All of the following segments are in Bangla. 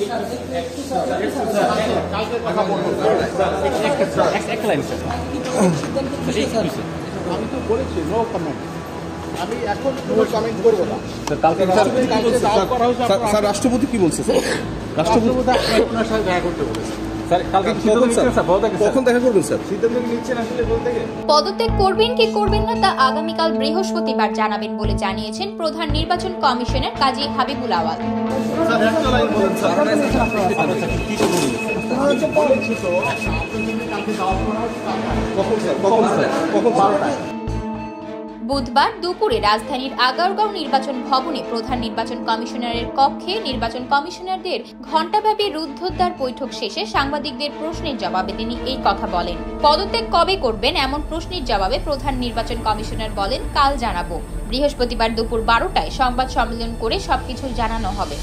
আমি তো বলেছি নো কমেন্ট, আমি এখন কোনো কমেন্ট করবো না। স্যার রাষ্ট্রপতি কি বলছে? স্যার রাষ্ট্রপতি আপনার সাথে দেখা করতে বলেছে। কখন দেখা করবেন স্যার? পদত্যাগ করবেন কি করবেন না তা আগামীকাল বৃহস্পতিবার জানাবেন বলে জানিয়েছেন প্রধান নির্বাচন কমিশনার কাজী হাবিবুল আওয়াল। বুধবার দুপুরে রাজধানীর আগারগাঁও নির্বাচন ভবনে প্রধান নির্বাচন কমিশনারের কক্ষে নির্বাচন কমিশনারদের ঘণ্টাব্যাপী রুদ্ধদ্বার বৈঠক শেষে সাংবাদিকদের প্রশ্নের জবাবে তিনি এই কথা বলেন। পদত্যাগ কবে করবেন এমন প্রশ্নের জবাবে প্রধান নির্বাচন কমিশনার বলেন, কাল জানাবো। বৃহস্পতিবার দুপুর 12টায় সংবাদ সম্মেলন করে সবকিছু জানানো হবে।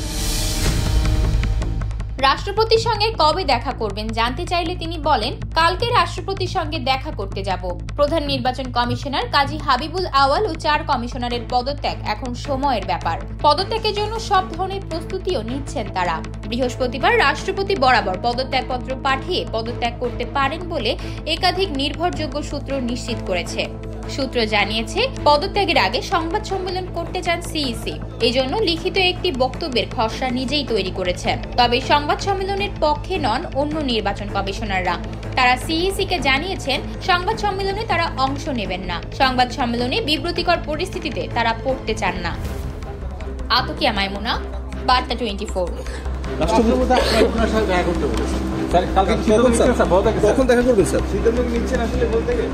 রাষ্ট্রপতির সঙ্গে কবে দেখা করবেন জানতে চাইলে তিনি বলেন, কালকে রাষ্ট্রপতির সঙ্গে দেখা করতে যাব। প্রধান নির্বাচন কমিশনার কাজী হাবিবুল আওয়াল ও 4 কমিশনারের পদত্যাগ এখন সময়ের ব্যাপার। পদত্যাগের জন্য সব ধরনের প্রস্তুতিও নিচ্ছেন তারা। বৃহস্পতিবার রাষ্ট্রপতি বরাবর পদত্যাগপত্র পাঠিয়ে পদত্যাগ করতে পারেন বলে একাধিক নির্ভরযোগ্য সূত্র নিশ্চিত করেছে। সূত্র জানিয়েছে, পদত্যাগের আগে সংবাদ সম্মেলন করতে চান সিইসি। এজন্য লিখিত একটি বক্তব্যের খসড়া নিজেই তৈরি করেছেন। তবে সংবাদ সম্মেলনের পক্ষে নন অন্য নির্বাচন কমিশনাররা। তারা সিইসি-কে জানিয়েছেন, সংবাদ সম্মেলনে তারা অংশ নেবেন না। সংবাদ সম্মেলনে বিব্রতিকর পরিস্থিতিতে তারা পড়তে চান না। আতকিয়া মাইমুনা, বার্তা 24। রাষ্ট্রপতি আপনার সাথে দেখা করতে বলেছে। কখন দেখা করবেন স্যার? সিদ্ধান্ত নিচ্ছেন আসলে বলতে গেলে